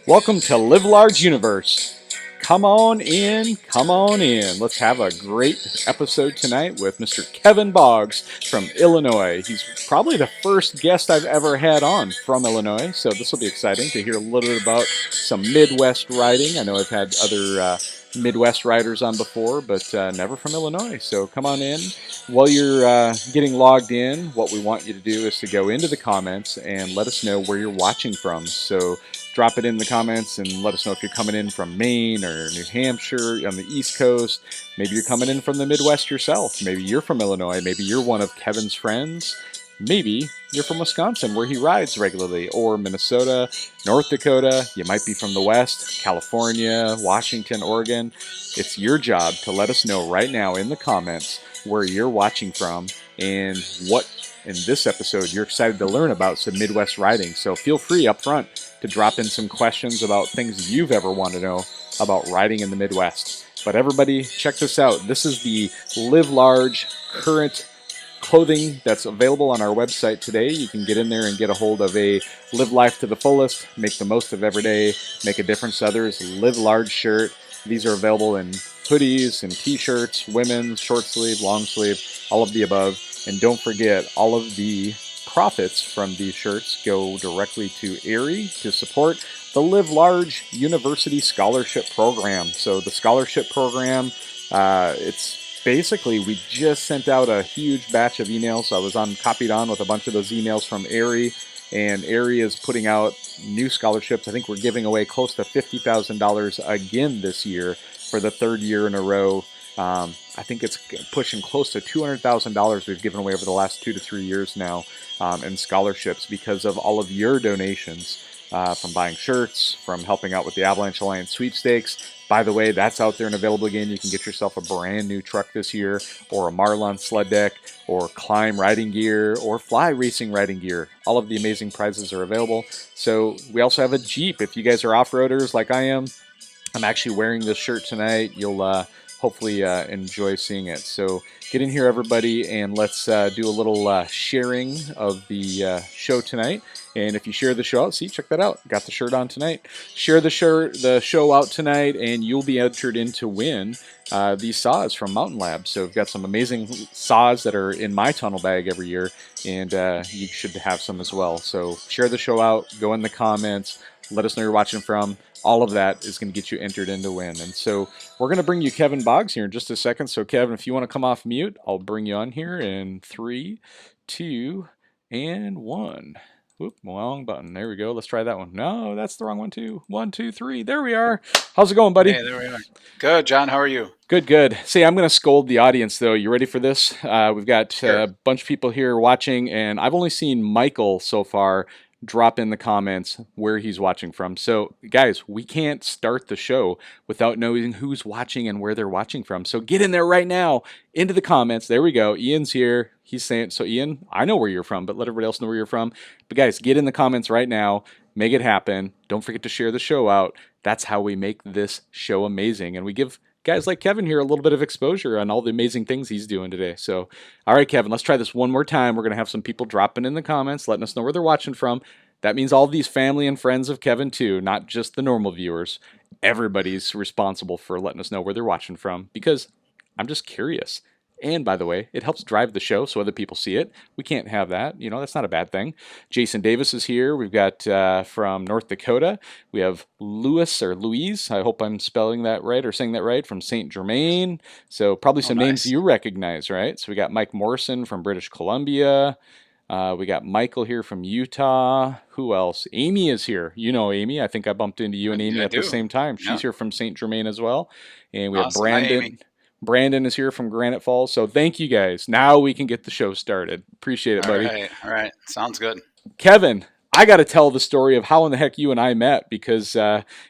Welcome to Live Large Universe. Come on in, come on in. Let's have a great episode tonight with Mr. Kevin Boggs from Illinois. He's probably the first guest I've ever had on from Illinois, so this will be exciting to hear a little bit about some Midwest riding. I know I've had other Midwest riders on before, but never from Illinois. So come on in. While you're getting logged in, what we want you to do is to go into the comments and let us know where you're watching from. So drop it in the comments and let us know if you're coming in from Maine or New Hampshire on the East Coast. Maybe you're coming in from the Midwest yourself. Maybe you're from Illinois. Maybe you're one of Kevin's friends. Maybe you're from Wisconsin, where he rides regularly, or Minnesota, North Dakota. You might be from the West, California, Washington, Oregon. It's your job to let us know right now in the comments where you're watching from and what in this episode you're excited to learn about some Midwest riding. So feel free up front to drop in some questions about things you've ever wanted to know about riding in the Midwest. But everybody, check this out. This is the Live Large current clothing that's available on our website today. You can get in there and get a hold of a Live Life to the Fullest, make the most of every day, make a difference to others, Live Large shirt. These are available in hoodies and t-shirts, women's, short sleeve, long sleeve, all of the above. And don't forget, all of the profits from these shirts go directly to Erie to support the Live Large University Scholarship Program. So the scholarship program, it's basically, we just sent out a huge batch of emails. I was copied on with a bunch of those emails from Erie, and Erie is putting out new scholarships. I think we're giving away close to $50,000 again this year for the third year in a row. I think it's pushing close to $200,000 we've given away over the last 2 to 3 years now in scholarships because of all of your donations, from buying shirts, from helping out with the Avalanche Alliance sweepstakes. By the way, that's out there and available again. You can get yourself a brand new truck this year, or a Marlon sled deck, or climb riding gear, or fly racing riding gear. All of the amazing prizes are available. So we also have a Jeep. If you guys are off-roaders like I am, I'm actually wearing this shirt tonight. You'll hopefully enjoy seeing it. So get in here, everybody, and let's do a little sharing of the show tonight. And if you share the show out, see, check that out. Got the shirt on tonight. Share the show out tonight, and you'll be entered in to win these saws from Mountain Lab. So we've got some amazing saws that are in my tunnel bag every year, and you should have some as well. So share the show out. Go in the comments. Let us know you're watching from. All of that is going to get you entered in to win. And so we're going to bring you Kevin Boggs here in just a second. So Kevin, if you want to come off mute, I'll bring you on here in 3, 2, and 1. Whoop, wrong button. There we go. Let's try that one. No, that's the wrong one too. 1, 2, 3. There we are. How's it going, buddy? Hey, there we are. Good, John. How are you? Good, good. See, I'm going to scold the audience, though. You ready for this? We've got Sure. a bunch of people here watching, and I've only seen Michael so far drop in the comments where he's watching from. So, guys, we can't start the show without knowing who's watching and where they're watching from. So get in there right now into the comments. There we go. Ian's here. He's saying, so Ian, I know where you're from, but let everybody else know where you're from. But guys, get in the comments right now. Make it happen. Don't forget to share the show out. That's how we make this show amazing. And we give guys like Kevin here a little bit of exposure on all the amazing things he's doing today. So, all right, Kevin, let's try this one more time. We're going to have some people dropping in the comments, letting us know where they're watching from. That means all these family and friends of Kevin, too, not just the normal viewers. Everybody's responsible for letting us know where they're watching from, because I'm just curious. And by the way, it helps drive the show so other people see it. We can't have that. That's not a bad thing. Jason Davis is here. We've got from North Dakota. We have Louise. I hope I'm spelling that right or saying that right, from St. Germain. So probably some names Nice. you recognize, right? So we got Mike Morrison from British Columbia. We got Michael here from Utah. Who else? Amy is here. You know Amy. I think I bumped into you and Amy I at the do. same time. Yeah. She's here from St. Germain as well. And we have Awesome. Hi, Amy. Brandon is here from Granite Falls. So thank you guys. Now we can get the show started. Appreciate it, All buddy. right. All right. Sounds good. Kevin, I got to tell the story of how in the heck you and I met, because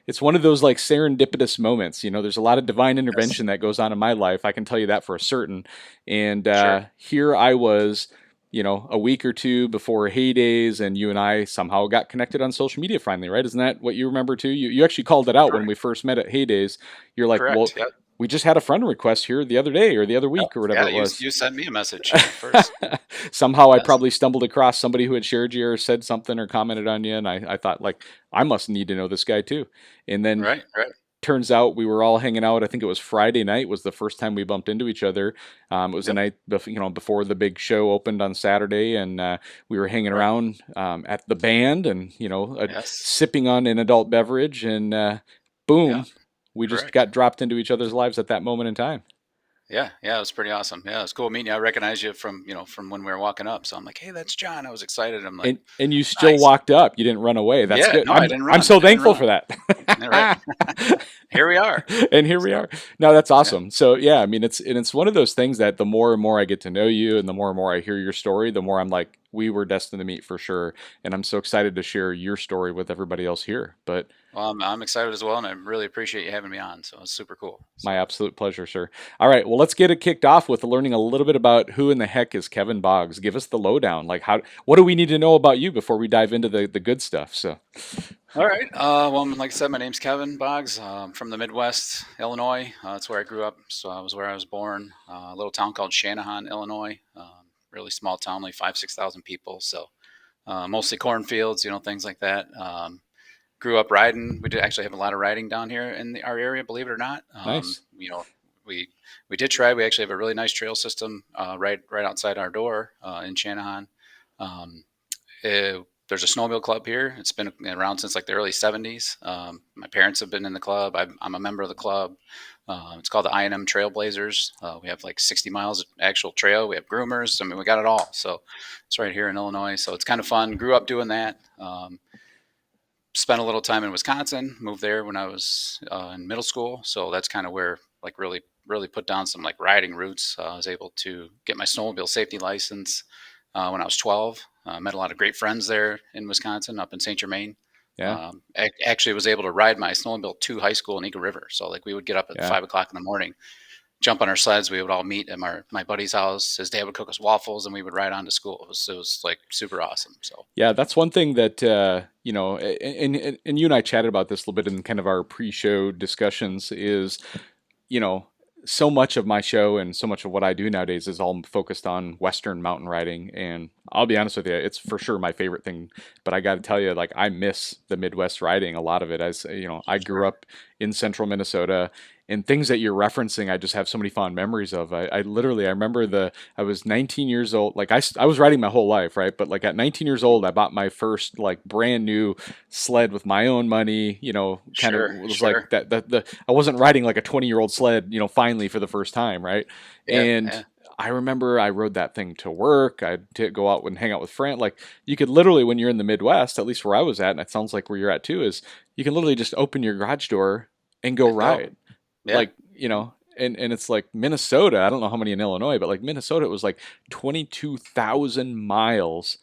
it's one of those like serendipitous moments. There's a lot of divine Yes. intervention that goes on in my life. I can tell you that for a certain. And Sure. here I was, a week or two before Heydays, and you and I somehow got connected on social media finally, right? Isn't that what you remember too? You actually called it out when Correct. we first met at Heydays. You're like, well, Correct. Yep. we just had a friend request here the other day or the other Oh, week or whatever yeah, it was. you sent me a message first. Somehow I Yes. probably stumbled across somebody who had shared you or said something or commented on you, and I thought like I must need to know this guy too. And then Right, right. turns out we were all hanging out. I think it was Friday night was the first time we bumped into each other. It was the Yep. night before the big show opened on Saturday, and we were hanging Right. around at the band and Yes. sipping on an adult beverage, and boom, Yeah. we just Correct. got dropped into each other's lives at that moment in time. Yeah, yeah, it was pretty awesome. Yeah, it was cool meeting you. I recognized you from, from when we were walking up. So I'm like, hey, that's John. I was excited. I'm like, And you still nice. walked up. You didn't run away. That's Yeah, good. no, I didn't I'm run. so I didn't thankful run. for that. Yeah, right. Here we are. And here we So are. No, that's yeah. awesome. So yeah, I mean, it's one of those things that the more and more I get to know you, and the more I hear your story, the more I'm like, we were destined to meet for sure. And I'm so excited to share your story with everybody else here. But Well, I'm excited as well, and I really appreciate you having me on. So it's super cool. my So absolute pleasure, sir. All right, well, let's get it kicked off with learning a little bit about who in the heck is Kevin Boggs. Give us the lowdown. Like, what do we need to know about you before we dive into the good stuff? So, all right. Well, like I said, my name's Kevin Boggs. From the Midwest, Illinois. That's where I grew up. So I was where I was born. A little town called Shanahan, Illinois. Really small town, like 5,000 to 6,000 people. So mostly cornfields, things like that. Grew up riding. We did actually have a lot of riding down here in our area, believe it or not. nice. We we did try. We actually have a really nice trail system right outside our door in Shanahan. Um, there's a snowmobile club here. It's been around since like the early 70s. My parents have been in the club. I'm a member of the club. It's called the I&M Trailblazers. We have like 60 miles of actual trail. We have groomers. I mean, we got it all. So it's right here in Illinois. So it's kind of fun. Grew up doing that. Spent a little time in Wisconsin. Moved there when I was in middle school. So that's kind of where like really put down some like riding roots. I was able to get my snowmobile safety license when I was 12. Met a lot of great friends there in Wisconsin, up in St. Germain. Yeah, Actually was able to ride my snowmobile to high school in Eagle River. So like we would get up at yeah. 5 o'clock in the morning, jump on our sleds. We would all meet at my buddy's house. His dad would cook us waffles, and we would ride on to school. It was like super awesome. So Yeah, that's one thing that and you and I chatted about this a little bit in kind of our pre-show discussions. Is you know, so much of my show and so much of what I do nowadays is all focused on Western mountain riding. And I'll be honest with you, it's for sure my favorite thing. But I got to tell you, like, I miss the Midwest riding, a lot of it. As I grew sure. up in central Minnesota, and things that you're referencing, I just have so many fond memories of. I literally, I remember I was 19 years old. Like, I was riding my whole life, right? But like at 19 years old, I bought my first like brand new sled with my own money, kind of Sure, was like sure. that, I wasn't riding like a 20-year-old sled, finally for the first time, right? Yeah, And yeah, I remember I rode that thing to work. I'd go out and hang out with friends. Like you could literally, when you're in the Midwest, at least where I was at, and it sounds like where you're at too, is you can literally just open your garage door and go and go. ride. Yeah. Like, and it's like Minnesota. I don't know how many in Illinois, but like Minnesota, it was like 22,000 miles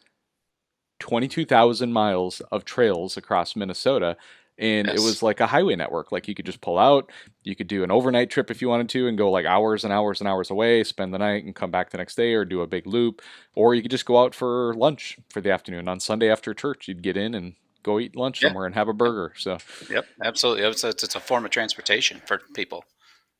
22,000 miles of trails across Minnesota. And it Yes. was like a highway network. Like you could just pull out, you could do an overnight trip if you wanted to and go like hours and hours and hours away, spend the night and come back the next day or do a big loop. Or you could just go out for lunch for the afternoon. On Sunday after church, you'd get in and go eat lunch Yeah. somewhere and have a Yep. burger. So, Yep. Absolutely. It's a form of transportation for people.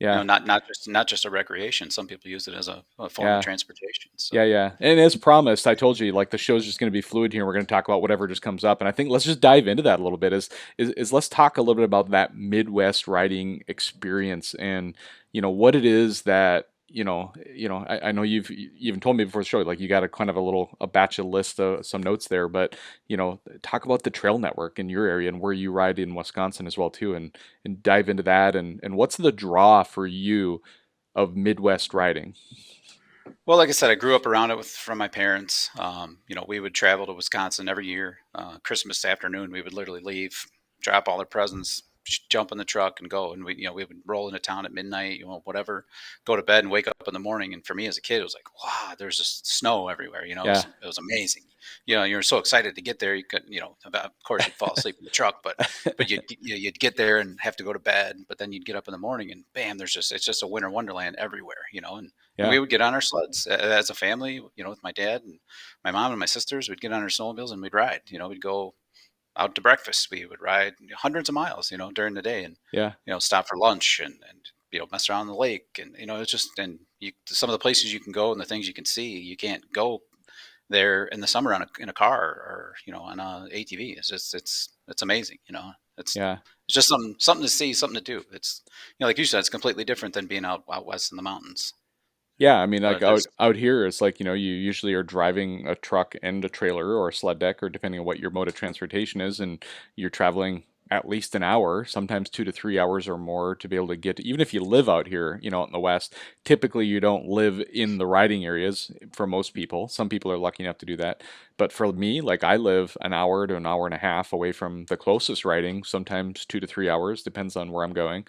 yeah, Not just a recreation. Some people use it as a form of yeah. transportation. Yeah, So yeah. And as promised, I told you like the show's just going to be fluid here. We're going to talk about whatever just comes up, and I think let's just dive into that a little bit. Is let's talk a little bit about that Midwest riding experience and what it is that I know you even told me before the show like you got a kind of a batch of list of some notes there, but talk about the trail network in your area and where you ride in Wisconsin as well too, and dive into that and what's the draw for you of Midwest riding? well, like I said, I grew up around it from my parents. We would travel to Wisconsin every year. Christmas afternoon, we would literally leave, drop all their presents, jump in the truck, and go. And we would roll into town at midnight, whatever, go to bed and wake up in the morning. And for me as a kid, it was like, wow, there's just snow everywhere. Yeah, It was amazing. You're so excited to get there. You could, of course, you'd fall asleep in the truck, but you'd get there and have to go to bed. But then you'd get up in the morning, and bam, it's just a winter wonderland everywhere. And yeah. we would get on our sleds as a family, with my dad and my mom and my sisters. We'd get on our snowmobiles and we'd ride. We'd go out to breakfast. We would ride hundreds of miles, during the day, and Yeah. stop for lunch and mess around in the lake, and it's just, and some of the places you can go and the things you can see, you can't go there in the summer in a car, or on a ATV. It's just it's amazing. Yeah. It's just something to see, something to do. It's like you said, it's completely different than being out west in the mountains. Yeah, I mean, like There's out here, it's like, you usually are driving a truck and a trailer or a sled deck, or depending on what your mode of transportation is, and you're traveling at least an hour, sometimes 2 to 3 hours or more to be able to get even if you live out here, out in the West, typically you don't live in the riding areas for most people. Some people are lucky enough to do that. But for me, like I live an hour to an hour and a half away from the closest riding, sometimes 2 to 3 hours, depends on where I'm going.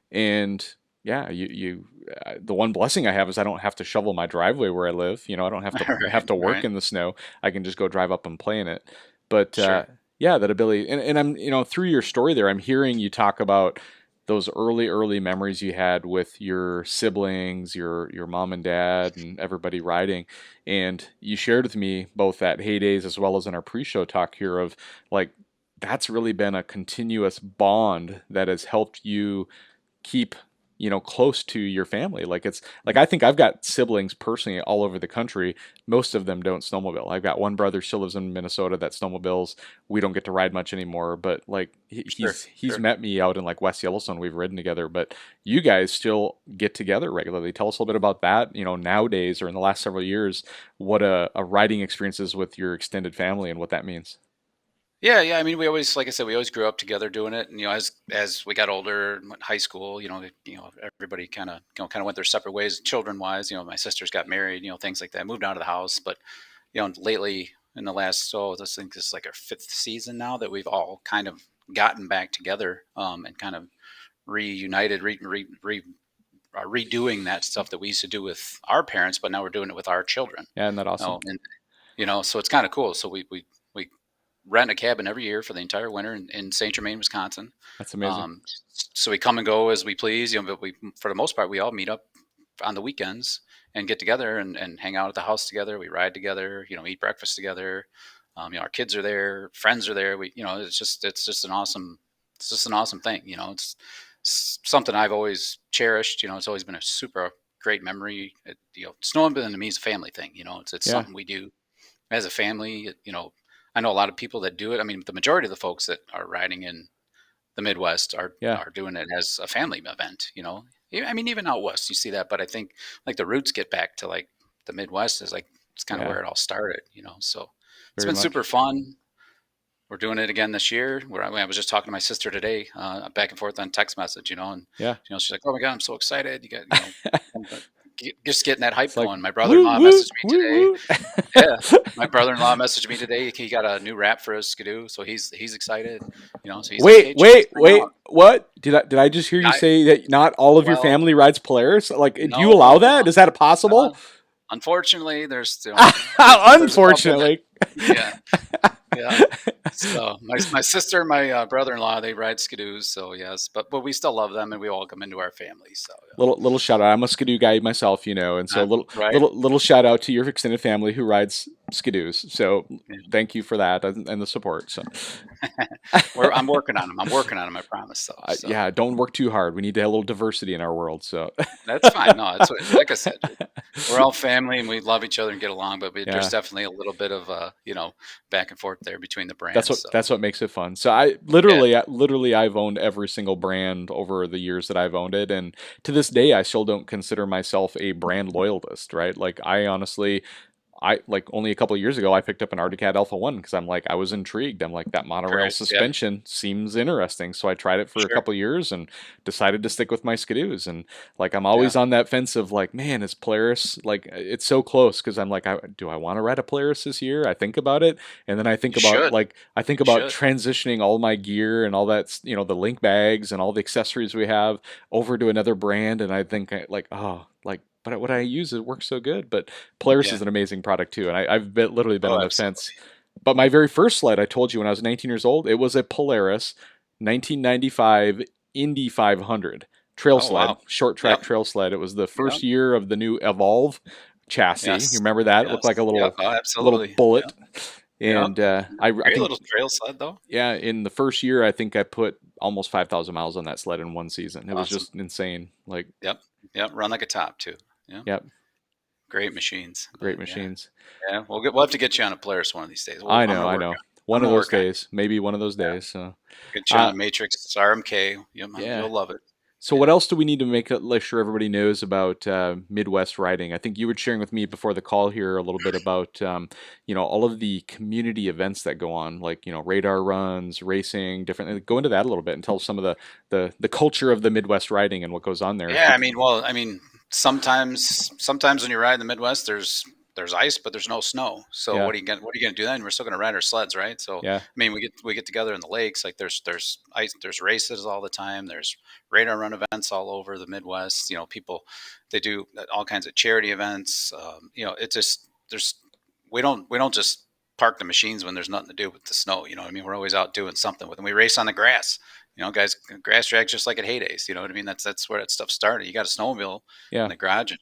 And yeah, the one blessing I have is I don't have to shovel my driveway where I live. I don't have right, to work right, in the snow. I can just go drive up and play in it. But sure. yeah, that ability, and I'm, through your story there, I'm hearing you talk about those early memories you had with your siblings, your mom and dad, and everybody riding. And you shared with me both at Heydays as well as in our pre-show talk here of like that's really been a continuous bond that has helped you keep close to your family. Like it's like I think I've got siblings personally all over the country. Most of them don't snowmobile. I've got one brother still lives in Minnesota that snowmobiles. We don't get to ride much anymore, but like Sure, he's sure. met me out in like West Yellowstone. We've ridden together, but you guys still get together regularly. Tell us a little bit about that, nowadays or in the last several years, what a riding experience is with your extended family and what that means. Yeah, yeah. I mean, we always, like I said, we always grew up together doing it. And as we got older, went high school, everybody kind of went their separate ways, children wise. My sisters got married, things like that. Moved out of the house, but lately in the last, I think this is like our fifth season now that we've all kind of gotten back together, and kind of reunited, redoing that stuff that we used to do with our parents, but now we're doing it with our children. Yeah, isn't that awesome? And so it's kind of cool. So we rent a cabin every year for the entire winter in St. Germain, Wisconsin. That's amazing. Um, so we come and go as we please, but for the most part, we all meet up on the weekends and get together and hang out at the house together. We ride together, eat breakfast together. Our kids are there, friends are there. It's just an awesome thing. It's something I've always cherished. It's always been a super great memory. Snowmobiling to me is a family thing. It's Yeah, something we do as a family. I know a lot of people that do it. I mean, the majority of the folks that are riding in the Midwest are yeah, are doing it as a family event. I mean, even out west, you see that. But I think like the roots get back to like the Midwest is like it's kind of yeah, where it all started. So it's very been super much. fun. We're doing it again this year. I was just talking to my sister today, back and forth on text message. And Yeah. she's like, "Oh my god, I'm so excited! You got just getting that hype It's like going." My woot brother-in-law woot messaged me woot today. woot. Yeah, my brother-in-law messaged me today. He got a new wrap for his skidoo, so he's excited. So he's like, Wait, "Hey, check this wait, thing wait. out." What? Did I just hear you I say that not all of your well, family rides Polaris? Like, do you allow no, that? Is that uh, possible? unfortunately, there's a couple that, Unfortunately. yeah, yeah. So my sister and my brother-in-law, they ride skidoos, so yes, but we still love them and we all come into our family. So Little shout out. I'm a skidoo guy myself, and so right, little shout out to your extended family who rides skidoos. So yeah. thank you for that and the support. So I'm working on them. I'm working on them. I promise. So yeah, don't work too hard. We need to have a little diversity in our world. So that's fine. No, it's like I said, we're all family and we love each other and get along, but there's yeah. definitely a little bit of back and forth there between the That's brands. what So that's what makes it fun. So I yeah, literally I've owned every single brand over the years that I've owned it, and to this day I still don't consider myself a brand loyalist, right? Like I honestly, I like only a couple of years ago I picked up an Arctic Alpha 1 because I'm like I was intrigued. I'm like that monorail right, yeah, suspension seems interesting. So I tried it for a sure, couple of years and decided to stick with my skidoos. And like I'm yeah, always on that fence of like, man, is Polaris like it's so close because I'm like, do I want to ride a Polaris this year? I think about it, and then you should, I think you about should, transitioning all my gear and all that, the link bags and all the accessories we have over to another brand, and I think like, oh, like, but what I use it works so good. But Polaris is yeah, an amazing product too, and literally been oh, on the fence. absolutely, But my very first sled, I told you when I was 19 years old, it was a Polaris 1995 Indy 500 trail oh sled, wow, short track yep, trail sled. It was the yep, first year of the new Evolve chassis. You yes, remember that? It looked like yes, yep, oh, a little absolutely, bullet. yep, Yep. And I Great think, little trail sled though. yeah, in the first year, I think I put almost 5,000 miles on that sled in one season. It was Awesome. just insane. Like, Yep. Yep. Run like a top too. Yeah. yep, Great machines. great But yeah. machines. Yeah. We'll have to get you on a Polaris one of these days. I I'm know, gonna I work know. on it. One I'm of gonna those work on it. days, maybe one of those days. So, Get you on uh, a Matrix RMK. yeah. You'll love it. So what Yeah. else do we need to make like sure everybody knows about Midwest riding? I think you were sharing with me before the call here a little bit about all of the community events that go on, like radar runs, racing, different. Go into that a little bit and tell some of the culture of the Midwest riding and what goes on there. If Yeah, you, sometimes when you ride in the Midwest, there's ice, but there's no snow. So yeah, what are you gonna do then? We're still gonna ride our sleds, right? So yeah, we get together in the lakes. Like there's ice, there's races all the time. There's radar run events all over the Midwest. People they do all kinds of charity events. It's just there's we don't just park the machines when there's nothing to do with the snow. You know what I mean? We're always out doing something with them. We race on the grass. Guys, grass drags just like at heydays. You know what I mean? That's where that stuff started. You got a snowmobile in yeah, the garage, and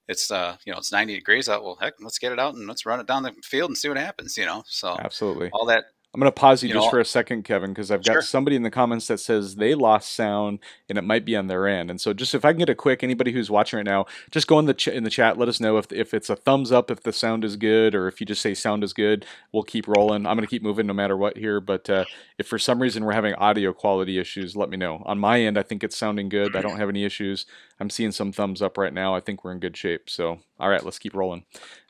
it's 90 degrees out. Well, heck, let's get it out and let's run it down the field and see what happens. So absolutely. all that, I'm going to pause you you just know, for a second, Kevin, because I've got sure. somebody in the comments that says they lost sound and it might be on their end. And so, just if I can get a quick, anybody who's watching right now, just go in in the chat. Let us know if it's a thumbs up, if the sound is good, or if you just say sound is good. We'll keep rolling. I'm going to keep moving no matter what here. But if for some reason we're having audio quality issues, let me know. On my end, I think it's sounding good. I don't have any issues. I'm seeing some thumbs up right now. I think we're in good shape. So, all right, let's keep rolling.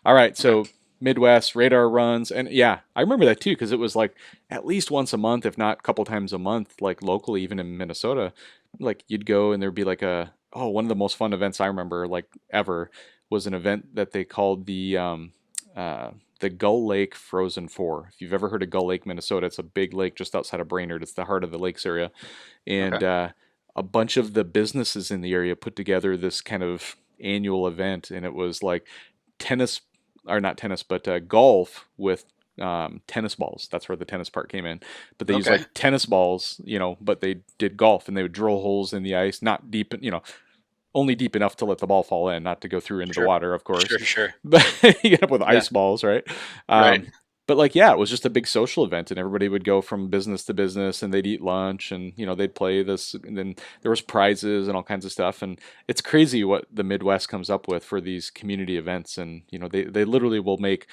All right, Okay. so Midwest radar runs, and yeah, I remember that too because it was like at least once a month, if not a couple times a month, like locally, even in Minnesota. Like you'd go and there'd be like one of the most fun events I remember like ever was an event that they called uh, the Gull Lake Frozen Four. If you've ever heard of Gull Lake, Minnesota, it's a big lake just outside of Brainerd. It's the heart of the lakes area, and Okay. a bunch of the businesses in the area put together this kind of annual event, and it was like tennis or not tennis, but golf with tennis balls. That's where the tennis part came in. But they used Okay. like tennis balls, but they did golf and they would drill holes in the ice, not deep, only deep enough to let the ball fall in, not to go through into the Sure. water, of course. Sure. Sure. But you get up with Yeah. ice balls, right? Right. Um, but like, yeah, it was just a big social event, and everybody would go from business to business, and they'd eat lunch, and they'd play this, and then there was prizes and all kinds of stuff, and it's crazy what the Midwest comes up with for these community events, and they literally will make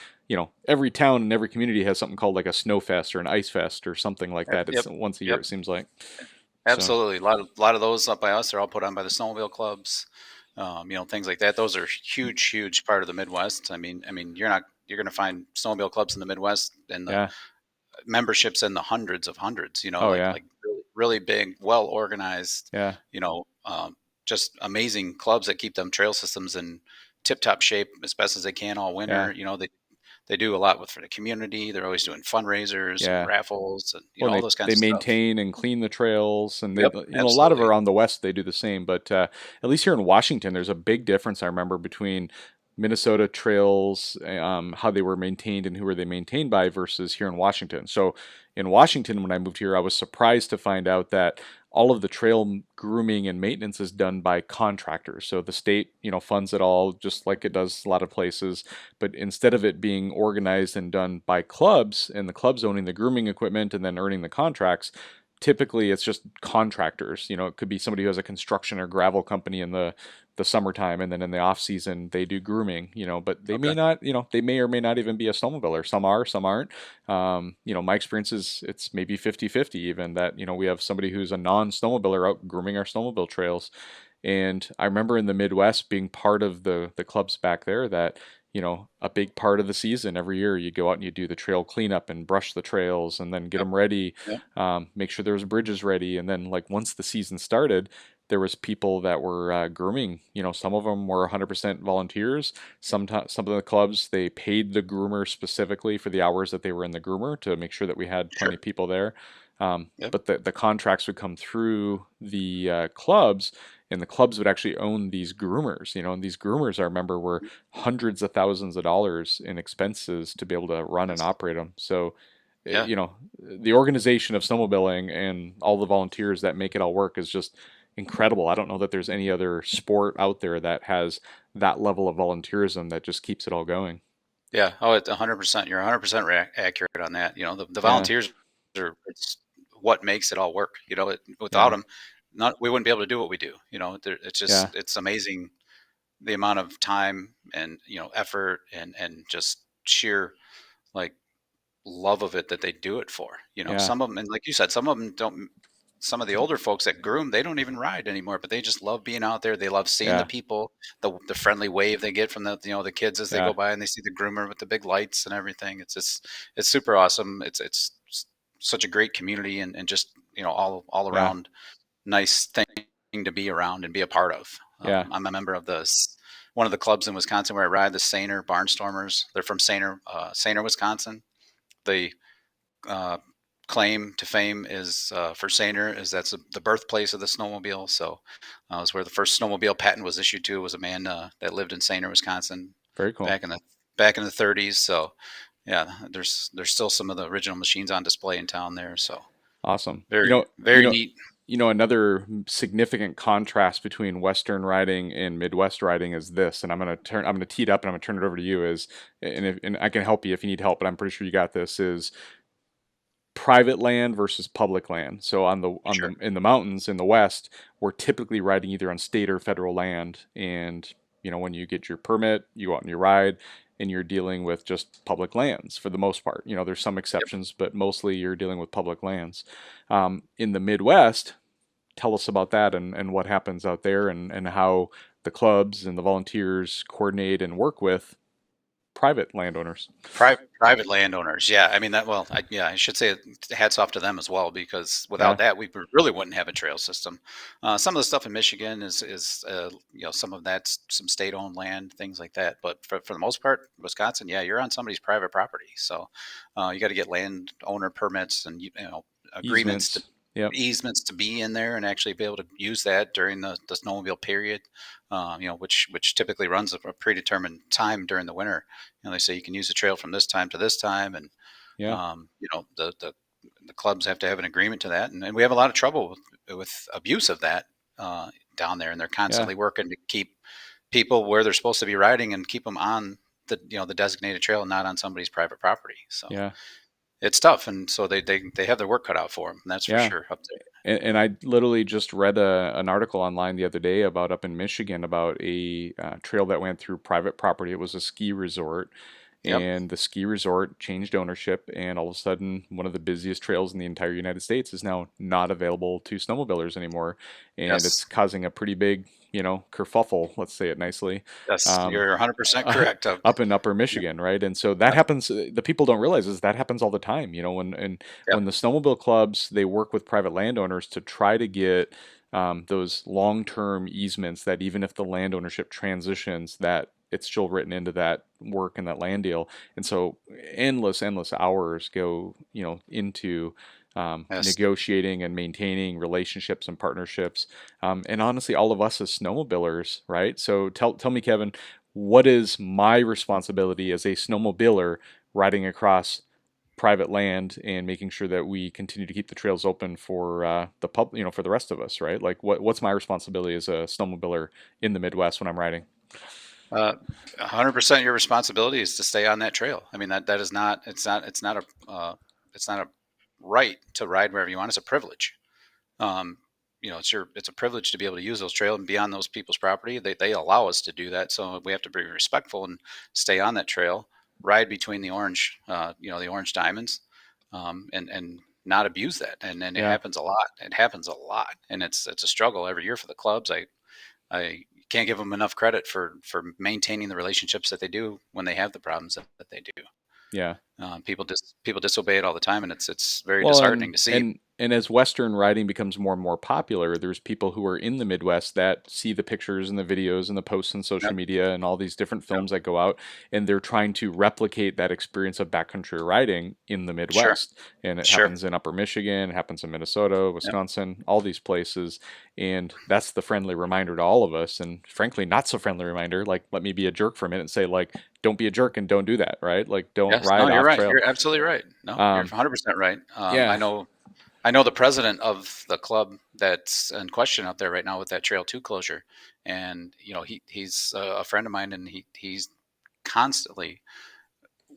every town and every community has something called like a snow fest or an ice fest or something like that. It's Yep. once a year, Yep. it seems like. So Absolutely. A lot of those up by us are all put on by the snowmobile clubs. Things like that. Those are huge part of the Midwest. You're going to find snowmobile clubs in the Midwest and the yeah, memberships in the hundreds of hundreds. oh Like yeah, like really big, well organized. yeah, You know, just amazing clubs that keep them trail systems in tip top shape as best as they can all yeah, winter. They do a lot for the community. They're always doing fundraisers and yeah. raffles and Well, all and those kinds they of stuff. maintain and clean the trails, and they, Yep, a lot of absolutely. around the West they do the same. But at least here in Washington, there's a big difference. I remember between Minnesota trails, how they were maintained and who were they maintained by versus here in Washington. So in Washington, when I moved here, I was surprised to find out that all of the trail grooming and maintenance is done by contractors. So the state, funds it all, just like it does a lot of places. But instead of it being organized and done by clubs and the clubs owning the grooming equipment and then earning the contracts, typically it's just contractors. It could be somebody who has a construction or gravel company in the summertime, and then in the off season they do grooming. But they may Okay. not. They may or may not even be a snowmobiler. Some are, some aren't. My experience is it's maybe 50-50 even that we have somebody who's a non-snowmobiler out grooming our snowmobile trails. And I remember in the Midwest being part of the clubs back there that a big part of the season every year you go out and you do the trail cleanup and brush the trails and then get Yep. them ready, Yep. make sure there's bridges ready, and then like once the season started, there was people that were grooming. Some of them were 100% volunteers. Some of the clubs they paid the groomer specifically for the hours that they were in the groomer to make sure that we had plenty Sure. of people there. Yep. But the contracts would come through the clubs, and the clubs would actually own these groomers. And these groomers I remember were hundreds of thousands of dollars in expenses to be able to run and Yes. operate them. So, Yeah. the organization of snowmobiling and all the volunteers that make it all work is just incredible. I don't know that there's any other sport out there that has that level of volunteerism that just keeps it all going. Yeah. Oh, it's 100%. You're 100% accurate on that. The Yeah, volunteers it's what makes it all work. Without yeah, them, not we wouldn't be able to do what we do. It's yeah, just it's amazing the amount of time and effort and just sheer like love of it that they do it for. yeah, Some of them, and like you said, some of them don't. Some of the older folks that groom, they don't even ride anymore, but they just love being out there. They love seeing the yeah, people, the friendly wave they get from the kids as they yeah, go by and they see the groomer with the big lights and everything. It's super awesome. It's such a great community and just all yeah, around nice thing to be around and be a part of. yeah. I'm a member of one of the clubs in Wisconsin where I ride, the Sainer Barnstormers. They're from Sainer, Wisconsin. The uh, claim to fame is for Sainer is the birthplace of the snowmobile. So it's where the first snowmobile patent was issued to. Was a man that lived in Sainer, Wisconsin, Very cool. back in the back in the 30s. So yeah, there's still some of the original machines on display in town there. So Awesome. very You very know, neat. another significant contrast between Western riding and Midwest riding is this, and I'm gonna tee it up and I'm gonna turn it over to you is, and I can help you if you need help, but I'm pretty sure you got this, is private land versus public land. So Sure. in the mountains in the west, we're typically riding either on state or federal land, and when you get your permit, you go out and you ride, and you're dealing with just public lands for the most part. There's some Yep. exceptions, but mostly you're dealing with public lands. In the Midwest, tell us about that and what happens out there and how the clubs and the volunteers coordinate and work with private landowners. Private landowners, yeah. I mean that. Well, I should say hats off to them as well because without Yeah, that, we really wouldn't have a trail system. Some of the stuff in Michigan is some of that's some state-owned land, things like that. But for the most part, Wisconsin, yeah, you're on somebody's private property, so you got to get landowner permits and agreements to easements. Yep. easements to be in there and actually be able to use that during the snowmobile period. Which typically runs a predetermined time during the winter. They say you can use the trail from this time to this time, and Yeah. the clubs have to have an agreement to that, and we have a lot of trouble with abuse of that down there, and they're Yeah. constantly working to keep people where they're supposed to be riding and keep them on the designated trail, and not on somebody's private property. So Yeah. it's tough, and so they have their work cut out for them. That's for Yeah. sure up there. And I literally just read an article online the other day about up in Michigan about a trail that went through private property. It was a ski resort, Yep. and the ski resort changed ownership, and all of a sudden, one of the busiest trails in the entire United States is now not available to snowmobilers anymore, and it's Yes. causing a pretty big, kerfuffle. Let's say it nicely. Yes. Um, You're 100% correct. Up in Upper Yep. Michigan, right? And so that Yep. happens. The people don't realize is that happens all the time. Yep. When the snowmobile clubs they work with private landowners to try to get those long-term easements that even if the land ownership transitions, that it's still written into that work and that land deal. And so endless hours go into Yes. negotiating and maintaining relationships and partnerships. And honestly, all of us as snowmobilers, right? So tell me, Kevin, what is my responsibility as a snowmobiler riding across private land and making sure that we continue to keep the trails open for the pub, for the rest of us, right? Like what's my responsibility as a snowmobiler in the Midwest when I'm riding? 100% your responsibility is to stay on that trail. I mean that is not it's not a right to ride wherever you want. It's a privilege. Um, it's a privilege to be able to use those trails and be on those people's property. They allow us to do that, so we have to be respectful and stay on that trail, ride between the orange diamonds, and not abuse that. And it Yeah, happens a lot. It happens a lot, and it's a struggle every year for the clubs. I can't give them enough credit for maintaining the relationships that they do when they have the problems that they do. yeah. People disobey it all the time, and it's very Well, disheartening to see. and as Western riding becomes more and more popular, there's people who are in the Midwest that see the pictures and the videos and the posts on social Yep, media and all these different yep, films that go out, and they're trying to replicate that experience of backcountry riding in the sure, Midwest. And it sure. happens in Upper Michigan, it happens in Minnesota, Yep. Wisconsin, all these places. And that's the friendly reminder to all of us, and frankly, not so friendly reminder. Like, let me be a jerk for a minute and say, like, don't be a jerk and don't do that, right? Like, don't Yes. No, ride you're off right. trail. You're absolutely right. No, you're Um, 100% right. yeah, I know the president of the club that's in question out there right now with that Trail 2 closure, and he's a friend of mine, and he's constantly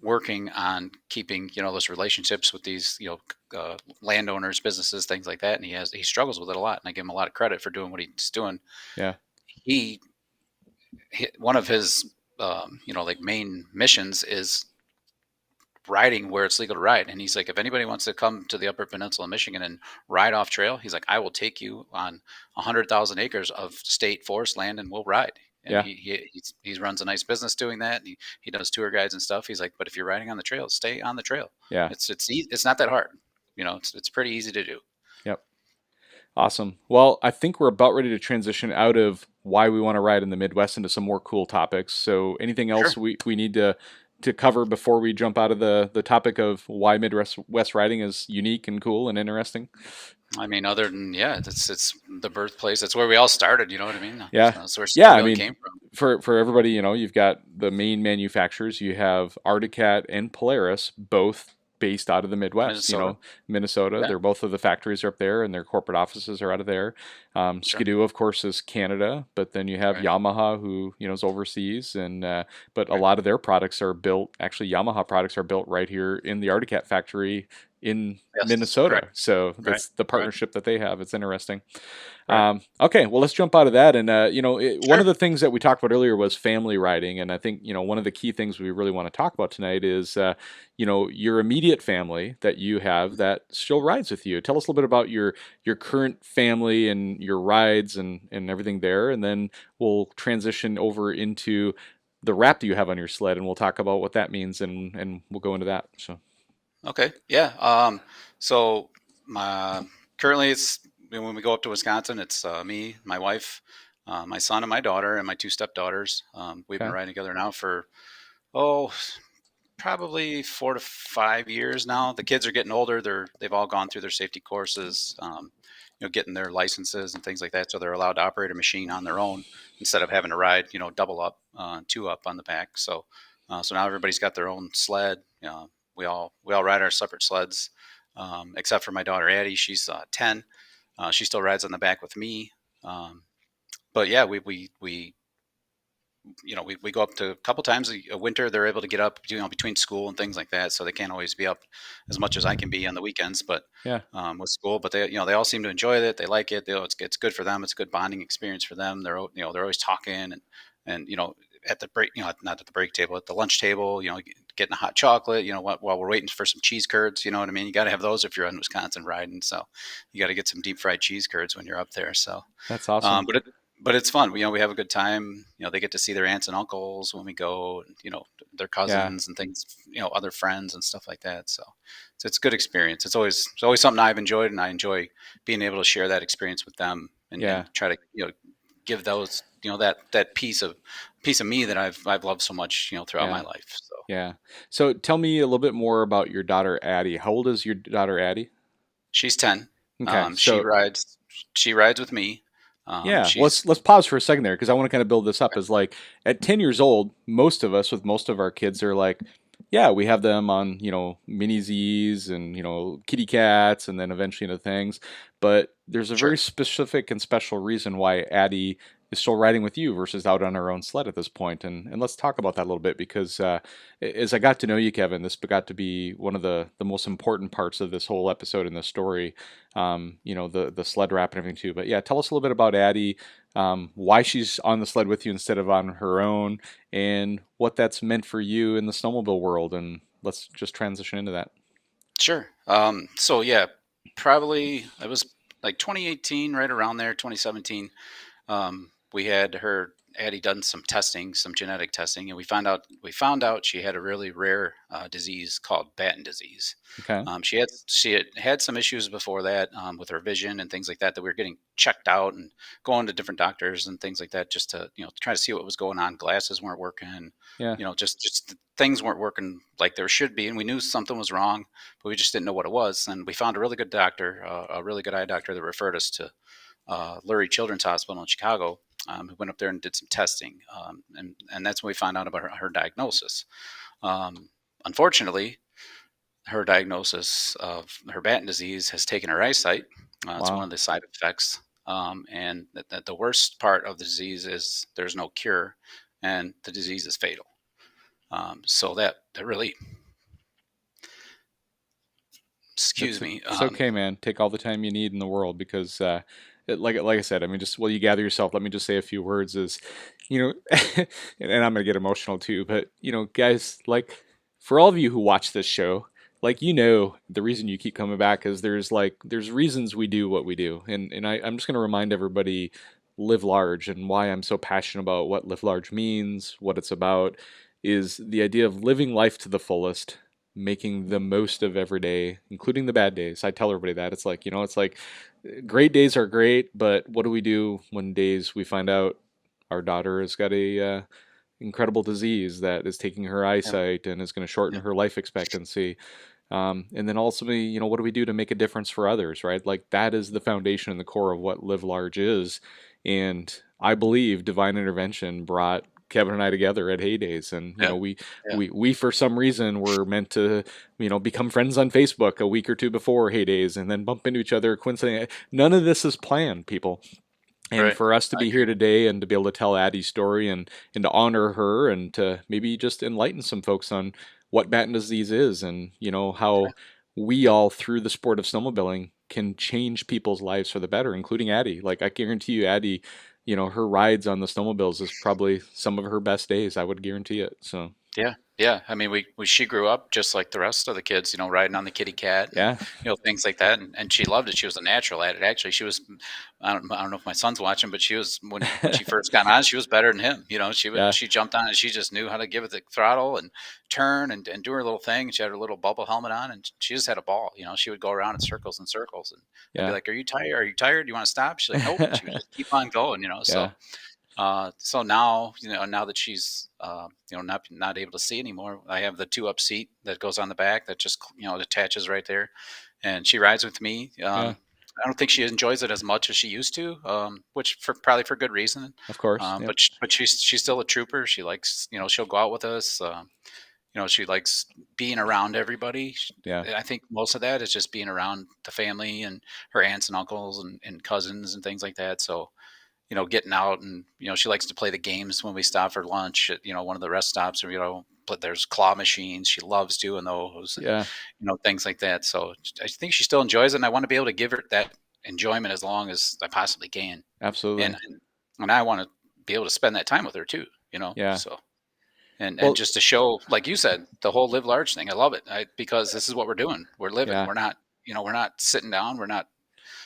working on keeping, those relationships with these, landowners, businesses, things like that. And he struggles with it a lot. And I give him a lot of credit for doing what he's doing. Yeah. He, one of his, like main missions is riding where it's legal to ride. And he's like, if anybody wants to come to the Upper Peninsula of Michigan and ride off trail, he's like, I will take you on 100,000 acres of state forest land and we'll ride. And Yeah. he runs a nice business doing that. And he does tour guides and stuff. He's like, but if you're riding on the trail, stay on the trail. Yeah. It's not that hard. It's pretty easy to do. Yep. Awesome. Well, I think we're about ready to transition out of why we want to ride in the Midwest into some more cool topics. So, anything else Sure. we need to cover before we jump out of the topic of why Midwest West riding is unique and cool and interesting? I mean, other than, yeah, it's the birthplace. That's where we all started. You know what I mean? Yeah. That's where Yeah, I snowmobiling mean, came from. for everybody, you've got the main manufacturers. You have Arctic and Polaris, both based out of the Midwest. Minnesota. Minnesota. Yeah. They're both of the factories are up there, and their corporate offices are out of there. Sure. Skidoo, of course, is Canada, but then you have Right. Yamaha, who is overseas, and but a Right. lot of their products are built. Actually, Yamaha products are built right here in the Arctic factory in Yes. Minnesota. Correct. So Right. that's the Right. partnership that they have. It's interesting. Right. Okay, well, let's jump out of that. And, one of Sure. the things that we talked about earlier was family riding. And I think, one of the key things we really want to talk about tonight is, your immediate family that you have that still rides with you. Tell us a little bit about your current family and your rides and everything there. And then we'll transition over into the wrap that you have on your sled, and we'll talk about what that means, and we'll go into that. So, Okay. Yeah. So my currently it's when we go up to Wisconsin, it's me, my wife, my son, and my daughter, and my two stepdaughters. We've been okay. riding together now for oh probably 4 to 5 years now. The kids are getting older. They've all gone through their safety courses, getting their licenses and things like that. So they're allowed to operate a machine on their own instead of having to ride, double up, two up on the back. So now everybody's got their own sled. We all ride our separate sleds, except for my daughter Addie. She's 10. She still rides on the back with me. But yeah, we go up to a couple times a winter. They're able to get up, between school and things like that, so they can't always be up as much as I can be on the weekends. But Yeah. with school, but they all seem to enjoy it. They like it. It's good for them. It's a good bonding experience for them. They're always talking and at the break, not at the break table, at the lunch table, getting a hot chocolate, while we're waiting for some cheese curds. You know what I mean? You got to have those if you're in Wisconsin riding. So you got to get some deep fried cheese curds when you're up there. So That's awesome. but it's fun. We have a good time. They get to see their aunts and uncles when we go, their Yeah. cousins and things, other friends and stuff like that. So it's a good experience. It's always something I've enjoyed, and I enjoy being able to share that experience with them and Yeah. try to, give those, that piece of me that I've loved so much, throughout my Yeah. life. So Yeah. So tell me a little bit more about your daughter Addie. How old is your daughter Addie? she's 10. Okay. She So rides with me. yeah, She's let's pause for a second there because I want to kind of build this up. As like at 10 years old, most of us with most of our kids are like, yeah, we have them on mini Z's and kitty cats and then eventually into things. But there's a very sure. specific and special reason why Addie is still riding with you versus out on her own sled at this point. And let's talk about that a little bit because as I got to know you, Kevin, this got to be one of the most important parts of this whole episode in the story. The sled wrap and everything too. But yeah, tell us a little bit about Addie, why she's on the sled with you instead of on her own, and what that's meant for you in the snowmobile world. And let's just transition into that. Sure. So yeah, probably it was like 2018, right around there, 2017. We had her Addie done some testing, some genetic testing, and we found out she had a really rare disease called Batten disease. Okay. She had some issues before that, with her vision and things like that. That we were getting checked out and going to different doctors and things like that, just to try to see what was going on. Glasses weren't working, Yeah. just things weren't working like there should be, and we knew something was wrong, but we just didn't know what it was. And we found a really good doctor, a really good eye doctor, that referred us to Lurie Children's Hospital in Chicago. We went up there and did some testing, and that's when we found out about her diagnosis. Um, Unfortunately, her diagnosis of her Batten disease has taken her eyesight. It's one Wow. of the side effects, and the worst part of the disease is there's no cure, and the disease is fatal. So that really, excuse me. It's okay, man. Take all the time you need in the world because, like I said, I mean, just while you gather yourself, let me just say a few words. Is you know, and I'm gonna get emotional too, but guys, like for all of you who watch this show, like the reason you keep coming back is there's reasons we do what we do, and I'm just gonna remind everybody live large and why I'm so passionate about what live large means, what it's about, is the idea of living life to the fullest, making the most of every day, including the bad days. I tell everybody that. It's like, great days are great, but what do we do when days we find out our daughter has got a incredible disease that is taking her Yeah, eyesight and is going to shorten yeah, her life expectancy? And then also, what do we do to make a difference for others, right? Like that is the foundation and the core of what Live Large is. And I believe divine intervention brought Kevin and I together at Heydays, and yeah, yeah, we for some reason were meant to become friends on Facebook a week or two before Heydays, and then bump into each other coincidentally. None of this is planned, people. And right. for us to I be here agree. today and to be able to tell Addie's story and to honor her and to maybe just enlighten some folks on what Batten disease is and how we all through the sport of snowmobiling can change people's lives for the better, including Addie. Like I guarantee you, Addie, her rides on the snowmobiles is probably some of her best days. I would guarantee it. So Yeah, yeah. I mean, she grew up just like the rest of the kids, riding on the kitty cat and yeah, things like that, and she loved it. She was a natural at it. Actually, she was. I don't know if my son's watching, but she was when she first got on, she was better than him. yeah, she jumped on and she just knew how to give it the throttle and turn and do her little thing. She had her little bubble helmet on, and she just had a ball. She would go around in circles and circles, and I'd be yeah, like, "Are you tired? Are you tired? Do you want to stop?" She's like, "Nope," and she would just keep on going. yeah, So now, now that she's, not able to see anymore, I have the two up seat that goes on the back that just, attaches right there, and she rides with me. yeah. I don't think she enjoys it as much as she used to, which probably for good reason. Of course. Yep. But she's still a trooper. She likes, she'll go out with us. She likes being around everybody. Yeah. I think most of that is just being around the family and her aunts and uncles and cousins and things like that. So, getting out and, she likes to play the games when we stop for lunch at, one of the rest stops or, but there's claw machines. She loves doing those and, Yeah. things like that. So I think she still enjoys it. And I want to be able to give her that enjoyment as long as I possibly can. And, Absolutely. and, and I want to be able to spend that time with her too, Yeah. so. And Well, just to show, like you said, the whole live large thing. I love it. Because this is what we're doing. We're living. yeah. We're not sitting down. We're not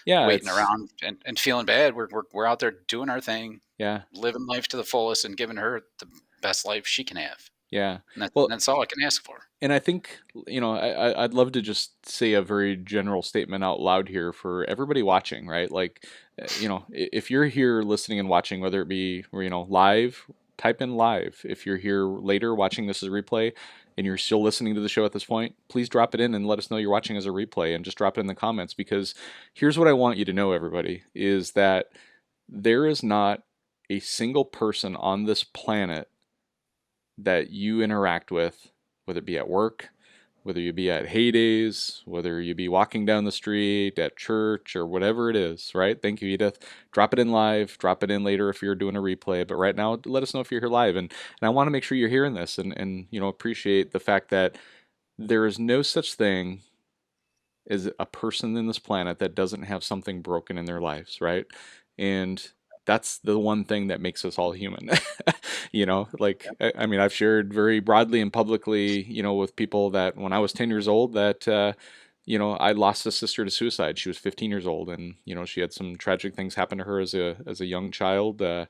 Yeah. waiting It's around and feeling bad. We're out there doing our thing, yeah. living life to the fullest, and giving her the best life she can have. Yeah. And Well, that's all I can ask for. and I think, I'd love to just say a very general statement out loud here for everybody watching, right? Like, if you're here listening and watching, whether it be, live, type in live. If you're here later watching this as a replay and you're still listening to the show at this point, please drop it in and let us know you're watching as a replay and just drop it in the comments because here's what I want you to know, everybody, is that there is not a single person on this planet that you interact with, whether it be at work, whether you be at Heydays, whether you be walking down the street, at church, or whatever it is, right? Thank you, Edith. Drop it in live, drop it in later if you're doing a replay. But right now, let us know if you're here live. And I want to make sure you're hearing this and appreciate the fact that there is no such thing as a person in this planet that doesn't have something broken in their lives, right? And that's the one thing that makes us all human. Like I mean, I've shared very broadly and publicly, with people that when I was 10 years old, that I lost a sister to suicide. She was 15 years old, and she had some tragic things happen to her as a young child. That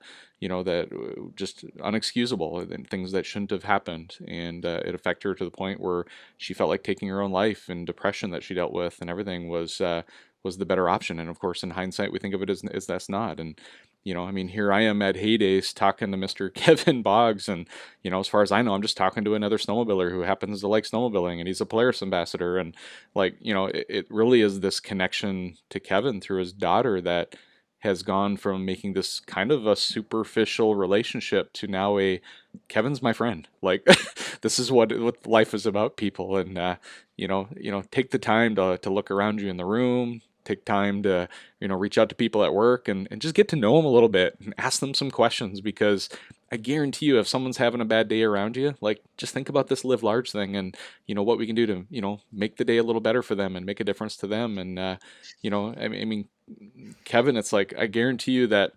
just unexcusable and things that shouldn't have happened, and it affected her to the point where she felt like taking her own life, and depression that she dealt with and everything was the better option. And of course, in hindsight, we think of it as that's not. And I mean, here I am at Heydays talking to Mr. Kevin Boggs, and as far as I know, I'm just talking to another snowmobiler who happens to like snowmobiling, and he's a Polaris Ambassador. And like, it really is this connection to Kevin through his daughter that has gone from making this kind of a superficial relationship to now a Kevin's my friend. Like, this is what life is about, people. And take the time to look around you in the room. Take time to reach out to people at work and just get to know them a little bit and ask them some questions because I guarantee you, if someone's having a bad day around you, like just think about this live large thing, and what we can do to make the day a little better for them and make a difference to them. And I mean, Kevin, it's like I guarantee you that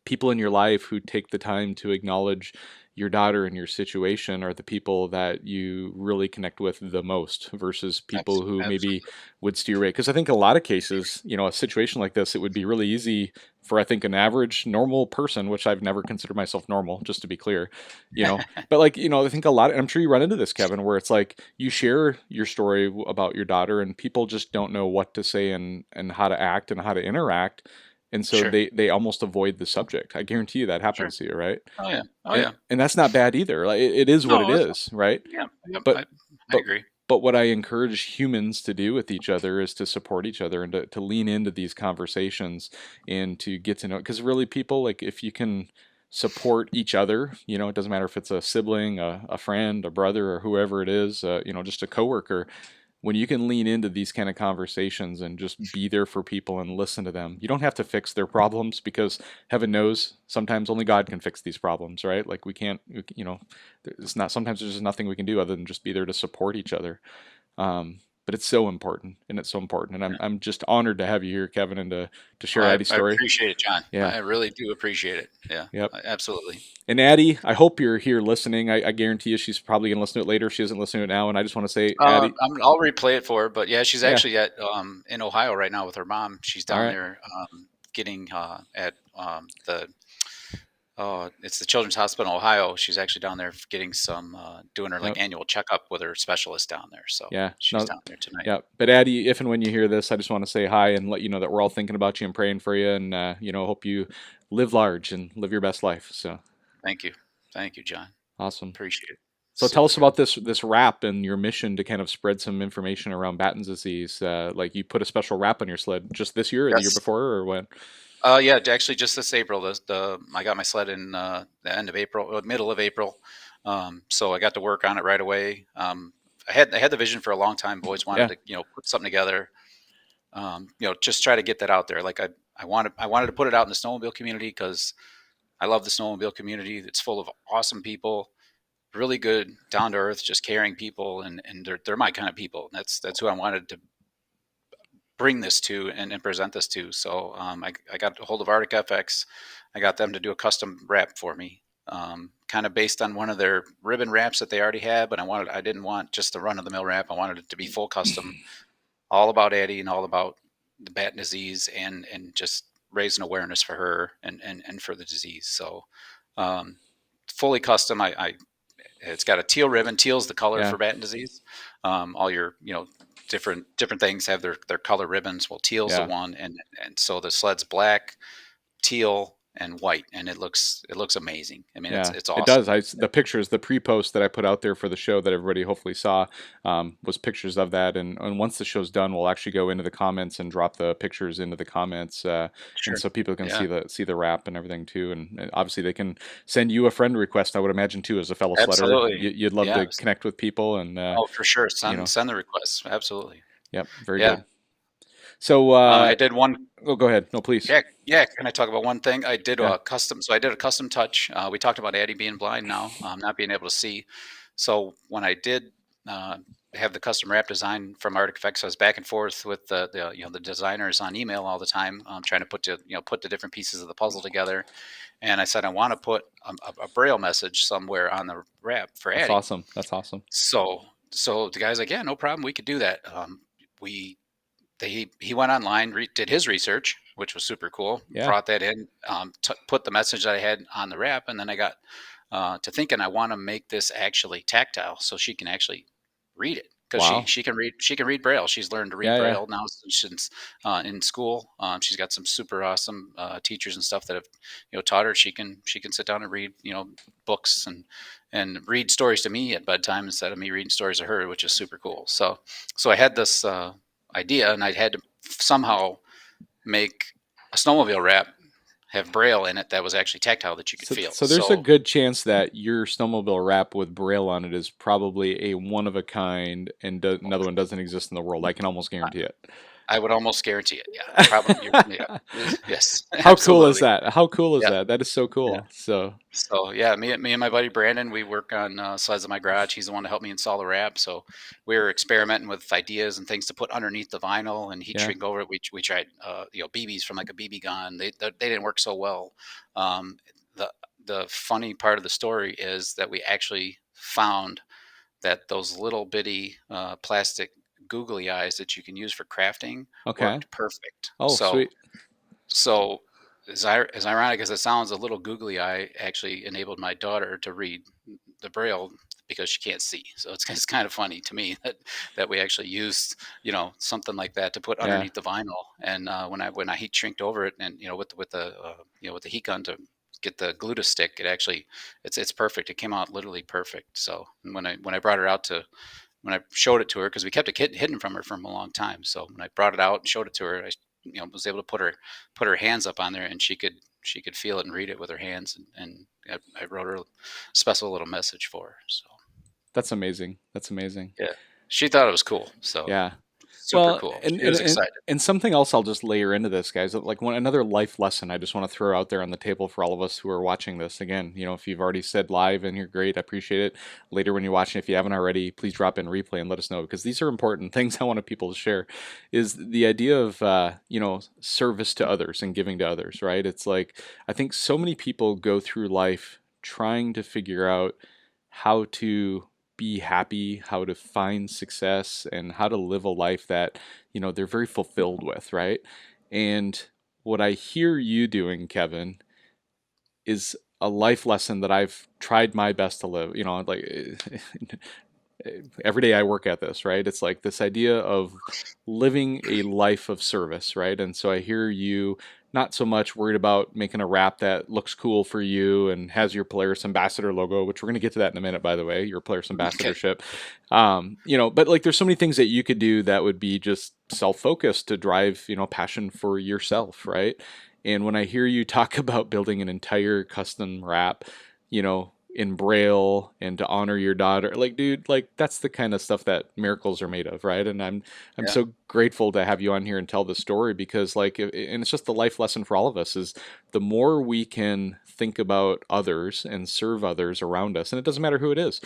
people in your life who take the time to acknowledge your daughter and your situation are the people that you really connect with the most versus people who maybe Absolutely. would steer away. Because I think a lot of cases, a situation like this, it would be really easy for, I think, an average normal person, which I've never considered myself normal, just to be clear, but like, I think a lot, and I'm sure you run into this, Kevin, where it's like you share your story about your daughter and people just don't know what to say and how to act and how to interact. And so Sure. they almost avoid the subject. I guarantee you that Sure. happens to you, right? Oh yeah. Oh And yeah. that's not bad either. Like it is what it No, it's not. is, right? Yeah. Yep. But I but agree. but what I encourage humans to do with each other is to support each other and to lean into these conversations and to get to know, because really people, like, if you can support each other, it doesn't matter if it's a sibling, a friend, a brother, or whoever it is, just a coworker. When you can lean into these kind of conversations and just be there for people and listen to them, you don't have to fix their problems, because heaven knows sometimes only God can fix these problems, right? Like we can't, it's not, sometimes there's just nothing we can do other than just be there to support each other. But it's so important, and it's so important. And I'm just honored to have you here, Kevin, and to share Addie's I story. appreciate it, John. Yeah. I really do appreciate it. Yeah, Yep. absolutely. And Addie, I hope you're here listening. I guarantee you she's probably going to listen to it later. If she isn't listening to it now. And I just want to say, Addie, I'll replay it for her, but yeah, she's yeah. actually at in Ohio right now with her mom. She's All down right. there getting at the it's the Children's Hospital in Ohio. She's actually down there getting some doing her like Yep. annual checkup with her specialist down there. So Yeah. she's No. down there tonight. Yeah. But Addie, if and when you hear this, I just want to say hi and let you know that we're all thinking about you and praying for you, and hope you live large and live your best life. So Thank you, John. awesome. Appreciate it. So tell Super us good. about this wrap and your mission to kind of spread some information around Batten disease. Like you put a special wrap on your sled just this year or the year Yes. before or when? Yeah, actually, just this April, I got my sled in the end of April, middle of April. So I got to work on it right away. I had the vision for a long time. I've always wanted Yeah. to put something together. Just try to get that out there. Like I wanted to put it out in the snowmobile community because I love the snowmobile community. It's full of awesome people, really good, down to earth, just caring people, and they're my kind of people. That's who I wanted to bring this to and present this to. So I got a hold of Arctic FX. I got them to do a custom wrap for me, kind of based on one of their ribbon wraps that they already had. But I didn't want just the run of the mill wrap. I wanted it to be full custom, all about Addie and all about the Batten disease and just raising awareness for her and for the disease. So um, fully custom. It's got a teal ribbon. Teal's the color Yeah. for Batten disease. All your different things have their color ribbons. Well, teal's the Yeah. one, and so the sled's black, teal, and white, and it looks amazing. I mean, Yeah, it's it awesome. does. The pictures, the pre-post that I put out there for the show that everybody hopefully saw, was pictures of that. And once the show's done, we'll actually go into the comments and drop the pictures into the comments, and Sure. so people can Yeah. see the wrap and everything too. And obviously they can send you a friend request. I would imagine too, as a fellow sledder, Absolutely. you'd love Yeah. to connect with people, and Oh, for sure. you Send know, send the requests. Absolutely. yep, very Yeah. good. So, I did one. oh, go ahead. No, please. Yeah, yeah. Can I talk about one thing? Yeah, I did a custom touch. We talked about Addie being blind now, not being able to see. So when I did uh, have the custom wrap design from Arctic Effects, I was back and forth with the designers on email all the time, trying to put the different pieces of the puzzle together. And I said I want to put a braille message somewhere on the wrap for that's Addie. awesome. That's awesome. So the guy's like, yeah, no problem, we could do that. We he went online, did his research, which was super cool. Yeah. Brought that in, put the message that I had on the wrap, and then I got to thinking I want to make this actually tactile, so she can actually read it because Wow. she can read Braille. She's learned to read Yeah, yeah, Braille now since in school. She's got some super awesome teachers and stuff that have taught her. She can sit down and read books and read stories to me at bedtime instead of me reading stories to her, which is super cool. So I had this idea, and I had to somehow make a snowmobile wrap have braille in it that was actually tactile that you could feel. So there's a good chance that your snowmobile wrap with braille on it is probably a one of a kind, and another one doesn't exist in the world. I can almost guarantee it. I would almost guarantee it. Yeah, probably. Yeah. Yes, How cool is absolutely. that? How cool is Yeah, that? That is so yeah. cool. So, So yeah, me and my buddy Brandon, we work on sides of my garage. He's the one to help me install the wrap. So we were experimenting with ideas and things to put underneath the vinyl and heat yeah. shrink over it. We tried BBs from like a BB gun. They didn't work so well. Um, the the funny part of the story is that we actually found that those little bitty plastic googly eyes that you can use for crafting Okay. worked perfect. Oh, So sweet. so as ironic as it sounds, a little googly eye actually enabled my daughter to read the braille because she can't see. So it's kind of funny to me that we actually used something like that to put Yeah. underneath the vinyl. And when I heat shrinked over it, and with the heat gun to get the glue to stick, it's perfect. It came out literally perfect. So when I brought it out to when I showed it to her, because we kept it hidden from her for a long time. So when I brought it out and showed it to her, I was able to put her hands up on there, and she could feel it and read it with her hands. And I wrote her a special little message for her. So That's amazing. That's amazing. yeah, she thought it was cool. So Yeah. super Well, cool. and She and was and, excited. and something else I'll just layer into this, guys. Like another life lesson I just want to throw out there on the table for all of us who are watching this. Again, if you've already said live and you're great, I appreciate it. Later when you're watching, if you haven't already, please drop in replay and let us know because these are important things I want people to share. Is the idea of service to others and giving to others, right? It's like I think so many people go through life trying to figure out how to be happy, how to find success, and how to live a life that, they're very fulfilled with, right? And what I hear you doing, Kevin, is a life lesson that I've tried my best to live. Like every day I work at this, right? It's like this idea of living a life of service, right? And so I hear you not so much worried about making a wrap that looks cool for you and has your Polaris Ambassador logo, which we're going to get to that in a minute, by the way, your Polaris Okay. Ambassadorship. But like there's so many things that you could do that would be just self-focused to drive, passion for yourself, right? And when I hear you talk about building an entire custom wrap, in braille and to honor your daughter, like dude, like that's the kind of stuff that miracles are made of, right? And I'm Yeah. so grateful to have you on here and tell the story because and it's just the life lesson for all of us is the more we can think about others and serve others around us, and it doesn't matter who it is,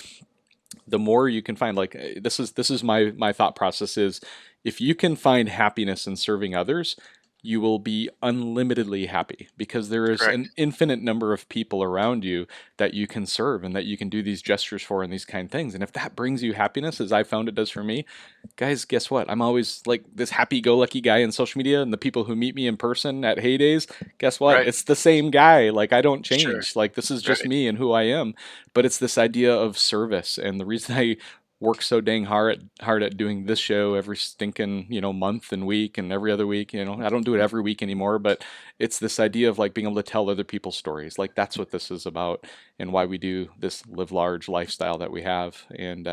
the more you can find. Like this is my thought process is if you can find happiness in serving others, you will be unlimitedly happy because there is an Correct. infinite number of people around you that you can serve and that you can do these gestures for and these kind of things. And if that brings you happiness, as I found it does for me, guys, guess what? I'm always like this happy-go-lucky guy in social media, and the people who meet me in person at heydays, guess what? Right. It's the same guy. Like I don't Sure. change. Like this is just Right. me and who I am. But it's this idea of service, and the reason I work so dang hard at doing this show every stinking month and week and every other week. I don't do it every week anymore, but it's this idea of like being able to tell other people's stories. Like that's what this is about, and why we do this live large lifestyle that we have. And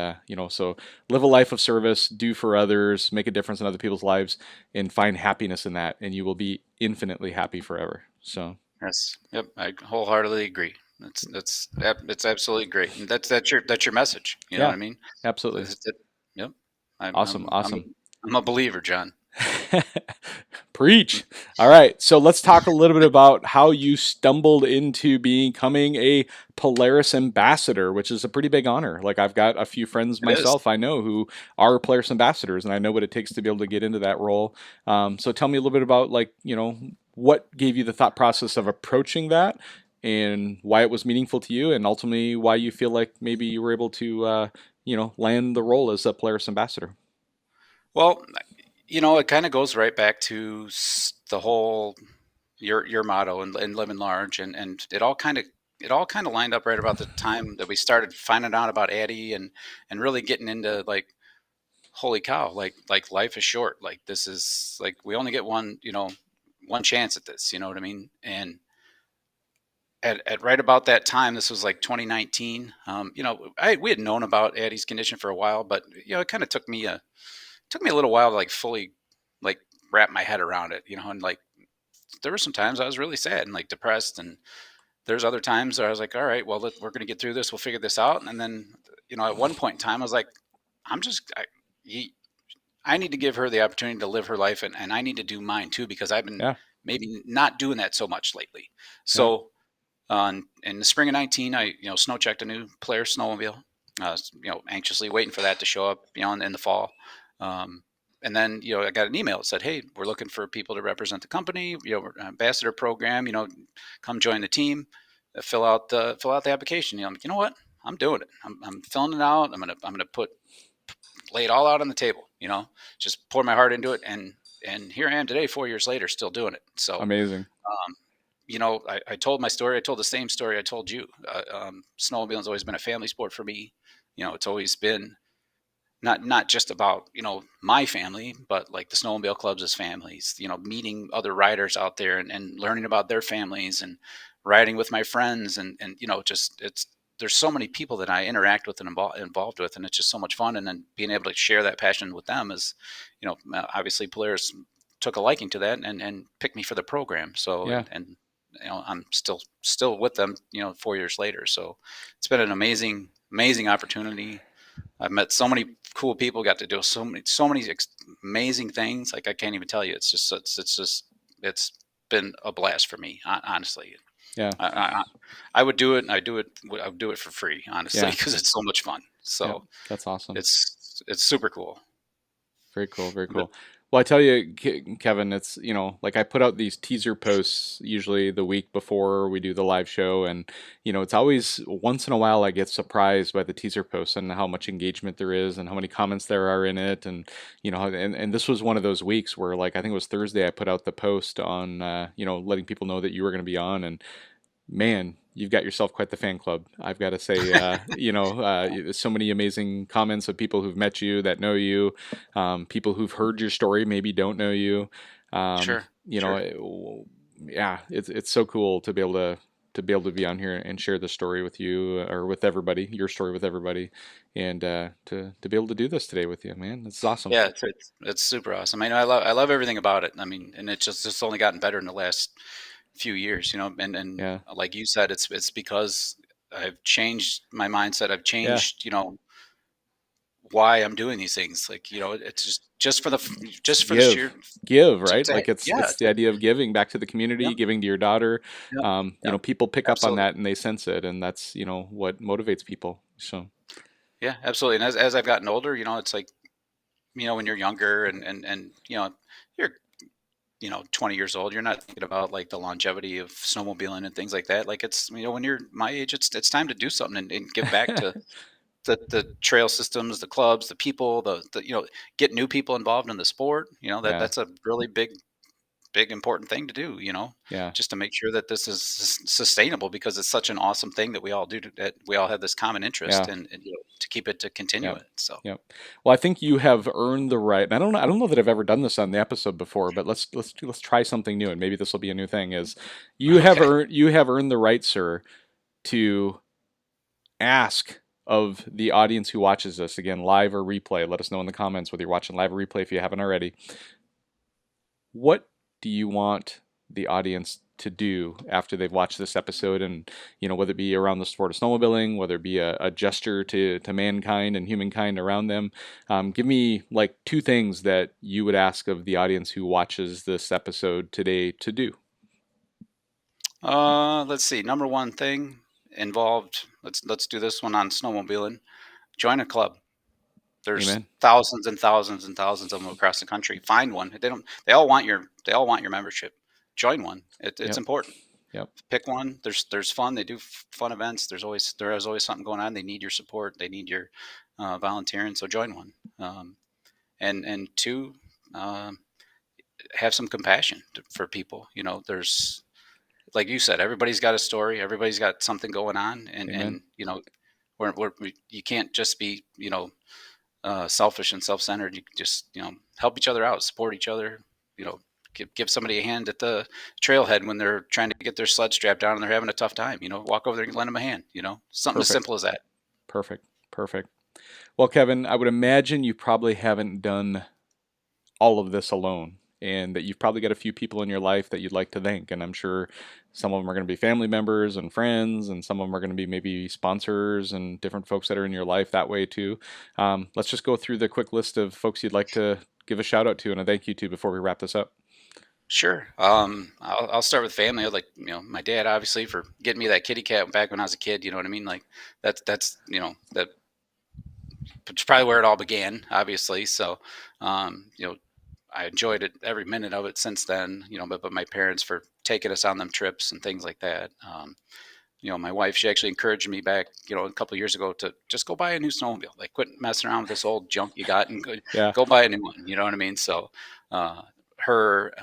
so live a life of service, do for others, make a difference in other people's lives, and find happiness in that, and you will be infinitely happy forever. So Yes. Yep. I wholeheartedly agree. It's absolutely great. And that's your message. You know what yeah, I mean? absolutely. Yep. I'm Awesome, I'm I'm a, awesome. I'm a believer, John. Preach. All right. So let's talk a little bit about how you stumbled into becoming a Polaris Ambassador, which is a pretty big honor. Like I've got a few friends It is. myself I know who are Polaris Ambassadors, and I know what it takes to be able to get into that role. So tell me a little bit about like what gave you the thought process of approaching that, and why it was meaningful to you, and ultimately why you feel like maybe you were able to land the role as a Polaris Ambassador. Well, it kind of goes right back to the whole your motto and living large, and it all kind of lined up right about the time that we started finding out about Addie and really getting into like holy cow, like life is short. Like this is like we only get one chance at this. You know what I mean? And at right about that time, this was like 2019. We had known about Addie's condition for a while, but it kind of took me a little while to like fully like wrap my head around it. And like there were some times I was really sad and like depressed, and there's other times where I was like, all right, well, we're going to get through this. We'll figure this out. And then, at one point in time, I was like, I'm just, I, I need to give her the opportunity to live her life, and I need to do mine too, because I've been Yeah. maybe not doing that so much lately. Yeah. So in the spring of 19, I snow checked a new Polaris snowmobile. Anxiously waiting for that to show up, in the fall. Um, and then I got an email that said, "Hey, we're looking for people to represent the company. Ambassador program. Come join the team. Fill out the application." I'm like, you know what? I'm doing it. I'm filling it out. I'm gonna lay it all out on the table. Just pour my heart into it, and here I am today, 4 years later, still doing it. So Amazing. um, I told my story. I told the same story I told you. Snowmobiling's always been a family sport for me. It's always been not just about my family, but like the snowmobile clubs as families. Meeting other riders out there, and learning about their families, and riding with my friends, and just it's there's so many people that I interact with and involved with, and it's just so much fun. And then being able to share that passion with them is, obviously Polaris took a liking to that, and picked me for the program. So Yeah. and I'm still with them, 4 years later. So it's been an amazing opportunity. I've met so many cool people, got to do so many amazing things. Like I can't even tell you. It's been a blast for me, honestly. Yeah. I, I, I would do it. I would do it for free, honestly, Yeah. because it's so much fun. Yeah. So That's awesome. it's super cool. Very cool. Very But cool. Well, I tell you, Kevin, it's, like I put out these teaser posts usually the week before we do the live show. And, it's always once in a while I get surprised by the teaser posts and how much engagement there is and how many comments there are in it. And, and this was one of those weeks where, like, I think it was Thursday, I put out the post on, letting people know that you were going to be on. And man, you've got yourself quite the fan club. I've got to say, so many amazing comments of people who've met you, that know you, people who've heard your story, maybe don't know you. Um, sure, you know, sure. it- yeah, it's so cool to be able to be on here and share the story with you or with everybody, your story with everybody, and to be able to do this today with you, man. This is awesome. Yeah, it's super awesome. I love everything about it. I mean, and it's only gotten better in the last few years, and Yeah, like you said, it's because I've changed my mindset. I've yeah. changed, why I'm doing these things. Like, it's just for the sheer, Give, right? to, Like it's yeah, it's the idea of giving back to the community, yep, giving to your daughter. yep, yep, People pick up on absolutely. that and they sense it, and that's what motivates people. So Yeah, absolutely. And as I've gotten older, it's like, when you're younger, and you're 20 years old, you're not thinking about like the longevity of snowmobiling and things like that. Like it's, when you're my age, it's time to do something, and give back to the trail systems, the clubs, the people, get new people involved in the sport. yeah, That's a really big important thing to do. yeah, Just to make sure that this is sustainable, because it's such an awesome thing that we all do. That we all have this common interest, yeah, and to keep it, to continue yeah. it. So Yep. Well, I think you have earned the right. And I don't know that I've ever done this on the episode before, but let's try something new, and maybe this will be a new thing. Is okay. you have earned the right, sir, to ask of the audience who watches this again, live or replay. Let us know in the comments whether you're watching live or replay if you haven't already. What do you want the audience to do after they've watched this episode? And whether it be around the sport of snowmobiling, whether it be a gesture to mankind and humankind around them. Give me like two things that you would ask of the audience who watches this episode today to do. Let's see. Number one thing involved. Let's do this one on snowmobiling. Join a club. There's Amen. thousands and thousands and thousands of them across the country. Find one. They don't. They all want your membership. Join one. It's Yep. important. Yep. Pick one. There's fun. They do fun events. There is always something going on. They need your support. They need your volunteering. So join one. And two, um, have some compassion for people. There's, like you said, everybody's got a story. Everybody's got something going on, and Amen. and you can't just be selfish and self-centered. You just help each other out, support each other. Give somebody a hand at the trailhead when they're trying to get their sled strapped down and they're having a tough time. Walk over there and lend them a hand. Something as Perfect. simple as that. Perfect. Perfect. Well, Kevin, I would imagine you probably haven't done all of this alone, and that you've probably got a few people in your life that you'd like to thank. And I'm sure some of them are going to be family members and friends, and some of them are going to be maybe sponsors and different folks that are in your life that way too. Let's just go through the quick list of folks you'd like to give a shout out to and a thank you to before we wrap this up? Sure. I'll start with family. Like, my dad, obviously, for getting me that kitty cat back when I was a kid. You know what I mean? Like, that's probably where it all began, obviously. So, I enjoyed it every minute of it since then. But my parents for taking us on them trips and things like that. My wife, she actually encouraged me back, a couple of years ago to just go buy a new snowmobile. Like, quit messing around with this old junk you got and Yeah, go buy a new one. You know what I mean? So, her,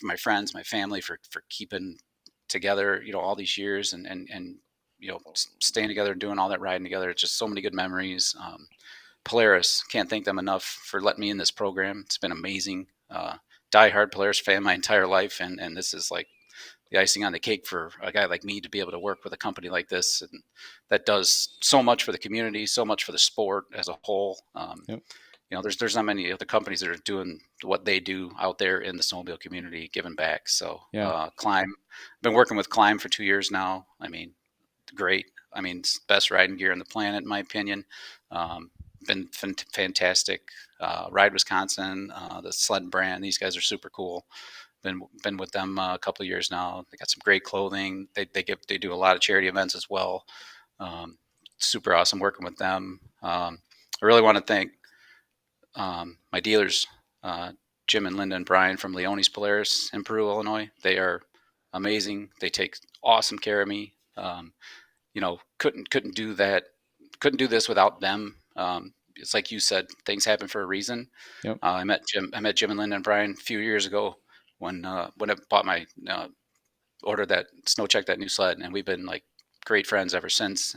my friends, my family for keeping together, all these years and staying together and doing all that riding together. It's just so many good memories. Polaris, can't thank them enough for letting me in this program. It's been amazing. Die-hard Polaris fan my entire life, and this is like the icing on the cake for a guy like me to be able to work with a company like this, and that does so much for the community, so much for the sport as a whole. yep, There's not many other companies that are doing what they do out there in the snowmobile community, giving back. So, yeah, Climb, I've been working with Climb for 2 years now. I mean, great. I mean, it's the best riding gear on the planet, in my opinion. Um, been fantastic. Ride Wisconsin, the sled brand. These guys are super cool. Been with them a couple of years now. They got some great clothing. They do a lot of charity events as well. Um, Super awesome working with them. I really want to thank my dealers, uh, Jim and Linda and Brian from Leone's Polaris in Peru, Illinois. They are amazing. They take awesome care of me. Couldn't do that. Couldn't do this without them. It's like you said, things happen for a reason. yep, I met Jim and Linda and Brian a few years ago when I bought my ordered that snow check that new sled, and we've been like great friends ever since.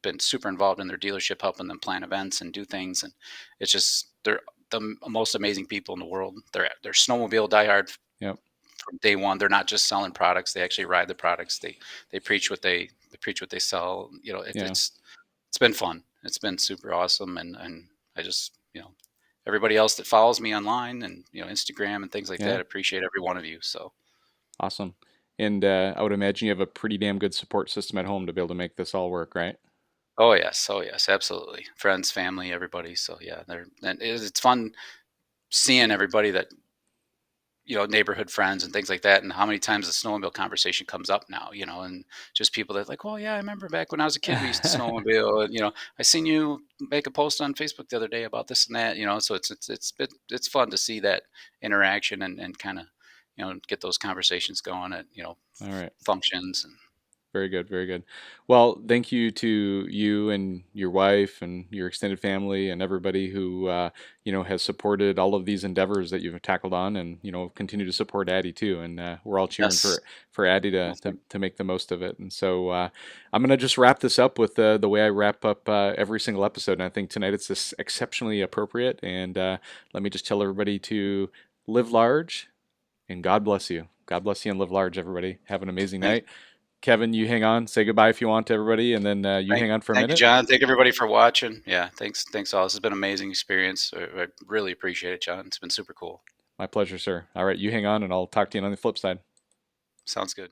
Been super involved in their dealership, helping them plan events and do things, and it's just they're the most amazing people in the world. They're snowmobile diehard yep, from day one. They're not just selling products; they actually ride the products. They preach what they preach what they sell. yeah, It's been fun. It's been super awesome, and I just everybody else that follows me online and Instagram and things like yeah. that, appreciate every one of you. So. Awesome. And I would imagine you have a pretty damn good support system at home to be able to make this all work, right? Oh yes, absolutely. Friends, family, everybody. So yeah, and it's fun seeing everybody that neighborhood friends and things like that, and how many times the snowmobile conversation comes up now, and just people that like, well, yeah, I remember back when I was a kid we used to snowmobile, and I seen you make a post on Facebook the other day about this and that, so it's fun to see that interaction and kind of get those conversations going at All right. functions and Very good, very good. Well, thank you to you and your wife and your extended family and everybody who has supported all of these endeavors that you've tackled on, and continue to support Addie too. And we're all cheering yes. for Addie to, Well, to make the most of it. And so I'm gonna just wrap this up with the way I wrap up every single episode. And I think tonight it's just exceptionally appropriate. And let me just tell everybody to live large and God bless you. God bless you and live large, everybody. Have an amazing thank night. Kevin, you hang on. Say goodbye if you want to everybody, and then you Thank, hang on for a thank you, minute. John. Thank everybody for watching. Yeah, thanks all. This has been an amazing experience. I really appreciate it, John. It's been super cool. My pleasure, sir. All right, you hang on, and I'll talk to you on the flip side. Sounds good.